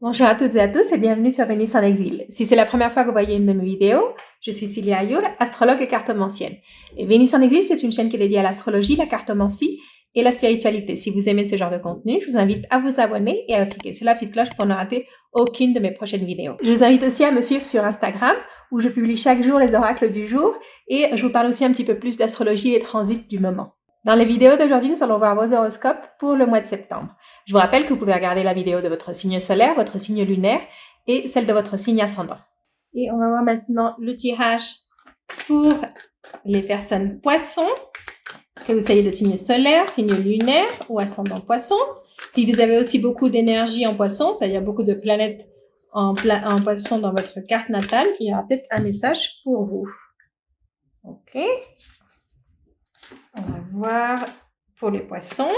Bonjour à toutes et à tous et bienvenue sur Vénus en exil. Si c'est la première fois que vous voyez une de mes vidéos, je suis Cilia Ayour, astrologue et cartomancienne. Et Vénus en exil, c'est une chaîne qui est dédiée à l'astrologie, la cartomancie et la spiritualité. Si vous aimez ce genre de contenu, je vous invite à vous abonner et à cliquer sur la petite cloche pour ne rater aucune de mes prochaines vidéos. Je vous invite aussi à me suivre sur Instagram où je publie chaque jour les oracles du jour et je vous parle aussi un petit peu plus d'astrologie et transits du moment. Dans les vidéos d'aujourd'hui, nous allons voir vos horoscopes pour le mois de septembre. Je vous rappelle que vous pouvez regarder la vidéo de votre signe solaire, votre signe lunaire et celle de votre signe ascendant. Et on va voir maintenant le tirage pour les personnes poissons, que vous soyez de signe solaire, signe lunaire ou ascendant poisson. Si vous avez aussi beaucoup d'énergie en poisson, c'est-à-dire beaucoup de planètes en poisson dans votre carte natale, il y aura peut-être un message pour vous. Ok. On va voir pour les poissons.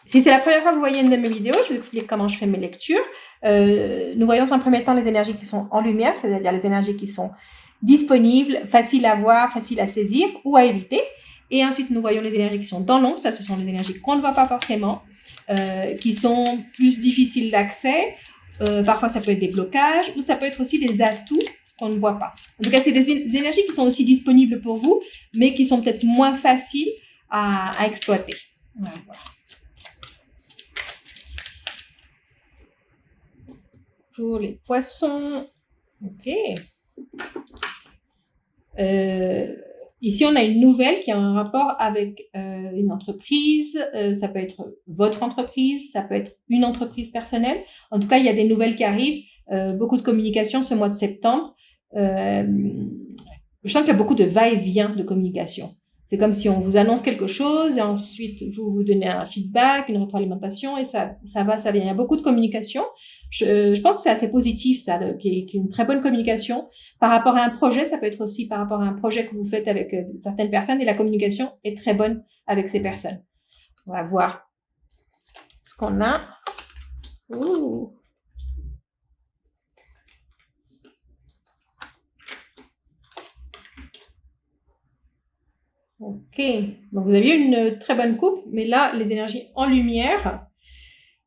Si c'est la première fois que vous voyez une de mes vidéos, je vous explique comment je fais mes lectures. Nous voyons en premier temps les énergies qui sont en lumière, c'est-à-dire les énergies qui sont disponibles, faciles à voir, faciles à saisir ou à éviter. Et ensuite, nous voyons les énergies qui sont dans l'ombre. Ça, ce sont les énergies qu'on ne voit pas forcément, qui sont plus difficiles d'accès. Parfois, ça peut être des blocages ou ça peut être aussi des atouts qu'on ne voit pas. En tout cas, c'est des énergies qui sont aussi disponibles pour vous, mais qui sont peut-être moins faciles à exploiter. Voilà. Pour les poissons, ok. Ici, on a une nouvelle qui a un rapport avec une entreprise. Ça peut être votre entreprise, ça peut être une entreprise personnelle. En tout cas, il y a des nouvelles qui arrivent. Beaucoup de communication ce mois de septembre. Je sens qu'il y a beaucoup de va-et-vient de communication. C'est comme si on vous annonce quelque chose et ensuite vous donnez un feedback, une rétroalimentation et ça va, ça vient. Il y a beaucoup de communication. Je pense que c'est assez positif, ça, qui est une très bonne communication. Par rapport à un projet, ça peut être aussi par rapport à un projet que vous faites avec certaines personnes et la communication est très bonne avec ces personnes. On va voir ce qu'on a. Ouh. Ok, donc vous aviez une très bonne coupe, mais là, les énergies en lumière,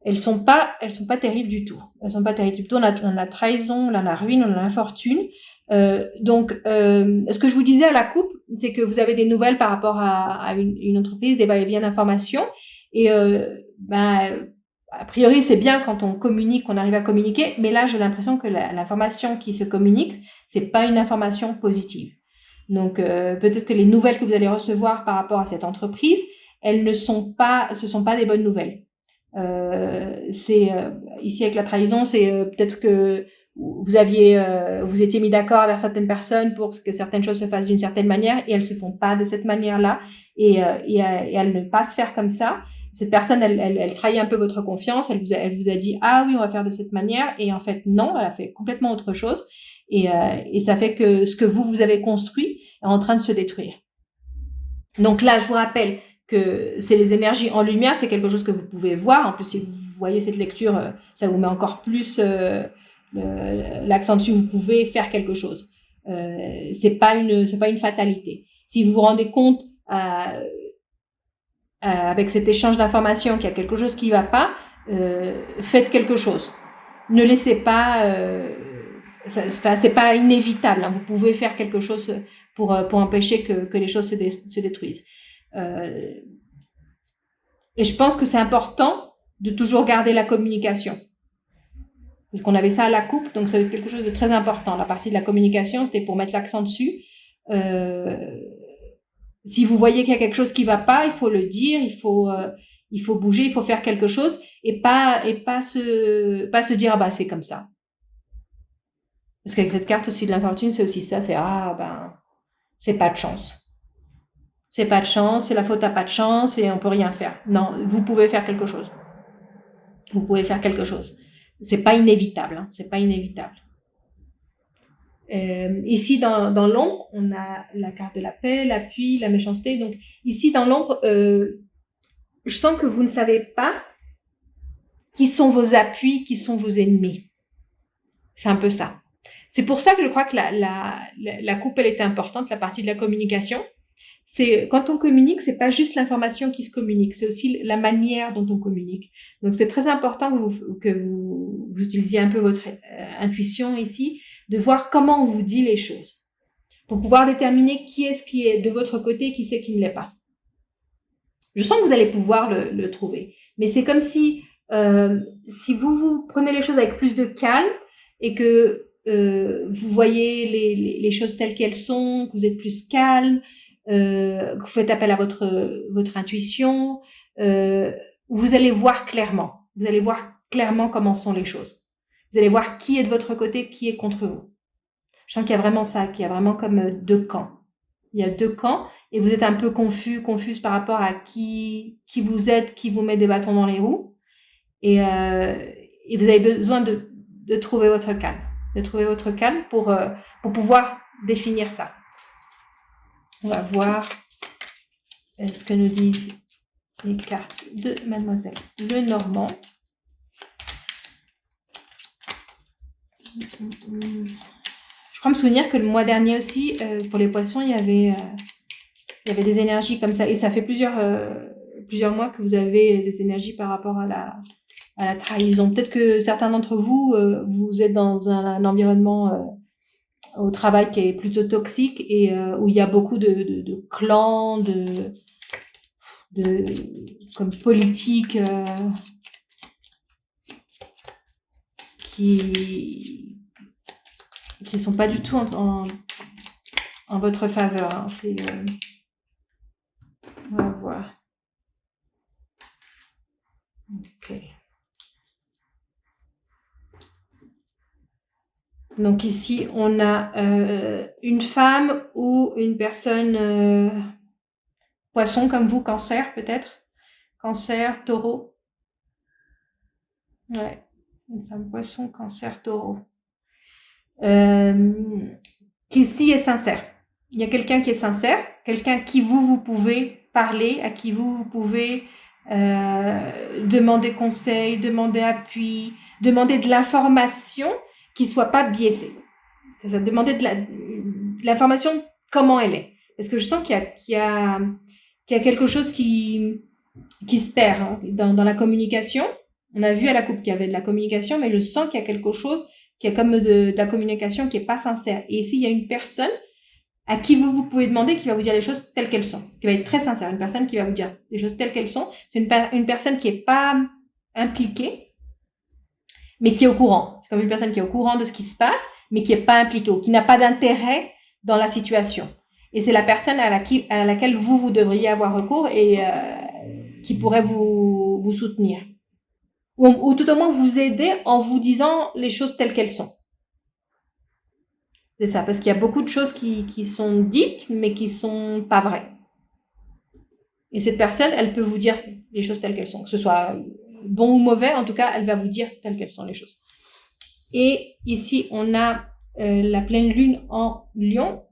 elles sont pas terribles du tout. Elles sont pas terribles du tout. On a la trahison, on a la ruine, on a l'infortune. Ce que je vous disais à la coupe, c'est que vous avez des nouvelles par rapport à une entreprise, des va-et-vient d'informations. Et a priori, c'est bien quand on communique, qu'on arrive à communiquer. Mais là, j'ai l'impression que l'information qui se communique, c'est pas une information positive. Donc, peut-être que les nouvelles que vous allez recevoir par rapport à cette entreprise, ce sont pas des bonnes nouvelles. Ici avec la trahison, c'est peut-être que vous étiez mis d'accord avec certaines personnes pour que certaines choses se fassent d'une certaine manière et elles se font pas de cette manière-là et elles ne pas se faire comme ça. Cette personne, elle trahit un peu votre confiance. Elle vous a dit ah oui, on va faire de cette manière et en fait non, elle a fait complètement autre chose et ça fait que ce que vous avez construit est en train de se détruire. Donc là, je vous rappelle que c'est les énergies en lumière, c'est quelque chose que vous pouvez voir. En plus, si vous voyez cette lecture, ça vous met encore plus l'accent dessus. Vous pouvez faire quelque chose. C'est pas une fatalité. Si vous vous rendez compte avec cet échange d'informations qu'il y a quelque chose qui va pas, faites quelque chose. Ne laissez pas. C'est pas inévitable. Hein. Vous pouvez faire quelque chose pour empêcher que les choses se détruisent. Et je pense que c'est important de toujours garder la communication. Parce qu'on avait ça à la coupe, donc c'est quelque chose de très important. La partie de la communication, c'était pour mettre l'accent dessus. Si vous voyez qu'il y a quelque chose qui va pas, il faut le dire, il faut bouger, il faut faire quelque chose et pas se dire ah bah c'est comme ça. Parce qu'avec cette carte aussi de l'infortune, c'est aussi ça, c'est c'est pas de chance. C'est pas de chance, c'est la faute à pas de chance et on peut rien faire. Non, vous pouvez faire quelque chose. Vous pouvez faire quelque chose. C'est pas inévitable, hein, c'est pas inévitable. Ici, dans l'ombre, on a la carte de la paix, l'appui, la méchanceté. Donc, ici, dans l'ombre, je sens que vous ne savez pas qui sont vos appuis, qui sont vos ennemis. C'est un peu ça. C'est pour ça que je crois que la coupe, elle était importante, la partie de la communication. C'est quand on communique, c'est pas juste l'information qui se communique, c'est aussi la manière dont on communique. Donc c'est très important que vous vous utilisiez un peu votre intuition ici, de voir comment on vous dit les choses, pour pouvoir déterminer qui est de votre côté, qui c'est qui ne l'est pas. Je sens que vous allez pouvoir le trouver, mais c'est comme si vous prenez les choses avec plus de calme et que vous voyez les choses telles qu'elles sont, que vous êtes plus calme, que vous faites appel à votre intuition, vous allez voir clairement. Vous allez voir clairement comment sont les choses. Vous allez voir qui est de votre côté, qui est contre vous. Je sens qu'il y a vraiment ça, qu'il y a vraiment comme deux camps. Il y a deux camps et vous êtes un peu confuse par rapport à qui vous êtes, qui vous met des bâtons dans les roues. Et vous avez besoin de trouver votre calme. De trouver votre calme pour pouvoir définir ça. On va voir ce que nous disent les cartes de Mademoiselle Lenormand. Je crois me souvenir que le mois dernier aussi, pour les poissons, il y avait des énergies comme ça. Et ça fait plusieurs mois que vous avez des énergies par rapport à la trahison. Peut-être que certains d'entre vous, vous êtes dans un environnement au travail qui est plutôt toxique et où il y a beaucoup de clans, comme politique qui sont pas du tout en votre faveur. Hein. On va voir. Ok. Donc ici, on a une femme ou une personne poisson comme vous, cancer peut-être. Cancer, taureau. Ouais. Une femme poisson, cancer, taureau. Qui ici est sincère. Il y a quelqu'un qui est sincère, quelqu'un qui vous pouvez parler, à qui vous pouvez demander conseil, demander appui, demander de l'information qui soit pas biaisée. C'est ça, demander de l'information comment elle est. Parce que je sens qu'il y a quelque chose qui se perd hein, dans la communication. On a vu à la coupe qu'il y avait de la communication, mais je sens qu'il y a quelque chose qui est comme de la communication qui est pas sincère. Et ici, il y a une personne à qui vous pouvez demander qui va vous dire les choses telles qu'elles sont, qui va être très sincère, une personne qui va vous dire les choses telles qu'elles sont. C'est une personne qui est pas impliquée, mais qui est au courant. C'est comme une personne qui est au courant de ce qui se passe, mais qui est pas impliquée, ou qui n'a pas d'intérêt dans la situation. Et c'est la personne à laquelle vous devriez avoir recours et qui pourrait vous soutenir. Ou tout au moins vous aider en vous disant les choses telles qu'elles sont. C'est ça, parce qu'il y a beaucoup de choses qui sont dites, mais qui sont pas vraies. Et cette personne, elle peut vous dire les choses telles qu'elles sont. Que ce soit bon ou mauvais, en tout cas, elle va vous dire telles qu'elles sont les choses. Et ici, on a la pleine lune en Lion,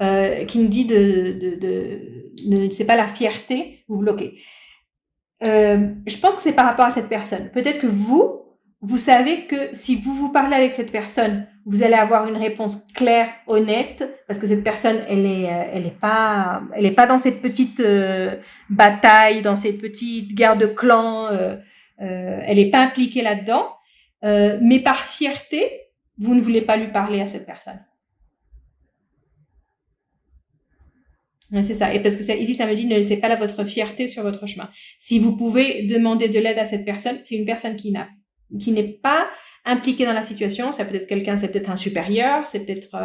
qui nous dit ne laissez pas la fierté vous bloquer. Je pense que c'est par rapport à cette personne. Peut-être que vous savez que si vous parlez avec cette personne, vous allez avoir une réponse claire, honnête, parce que cette personne, elle est pas dans ces petites batailles, dans ces petites guerres de clans, elle est pas impliquée là-dedans, mais par fierté, vous ne voulez pas lui parler à cette personne. Ouais, c'est ça. Et parce que ici, ça me dit, ne laissez pas votre fierté sur votre chemin. Si vous pouvez demander de l'aide à cette personne, c'est une personne qui n'est pas impliquée dans la situation. Ça peut être quelqu'un, c'est peut-être un supérieur, c'est peut-être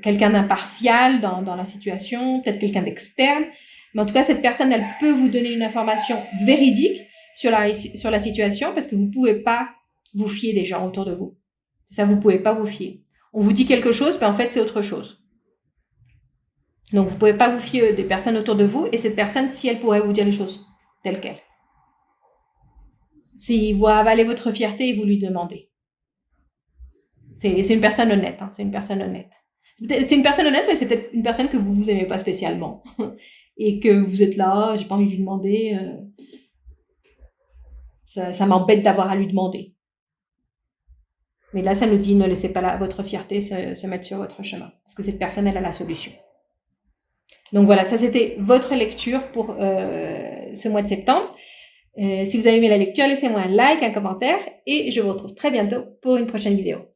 quelqu'un d'impartial dans la situation, peut-être quelqu'un d'externe. Mais en tout cas, cette personne, elle peut vous donner une information véridique sur la situation parce que vous pouvez pas vous fier des gens autour de vous. Ça, vous pouvez pas vous fier. On vous dit quelque chose, mais en fait, c'est autre chose. Donc, vous pouvez pas vous fier des personnes autour de vous et cette personne, si elle pourrait vous dire les choses telles quelles. Si vous avalez votre fierté et vous lui demandez. C'est une personne honnête, hein, c'est une personne honnête. C'est une personne honnête, mais c'est peut-être une personne que vous aimez pas spécialement. Et que vous êtes là, j'ai pas envie de lui demander. Ça m'embête d'avoir à lui demander. Mais là, ça nous dit, ne laissez pas votre fierté se mettre sur votre chemin. Parce que cette personne, elle a la solution. Donc voilà, ça c'était votre lecture pour ce mois de septembre. Si vous avez aimé la lecture, laissez-moi un like, un commentaire et je vous retrouve très bientôt pour une prochaine vidéo.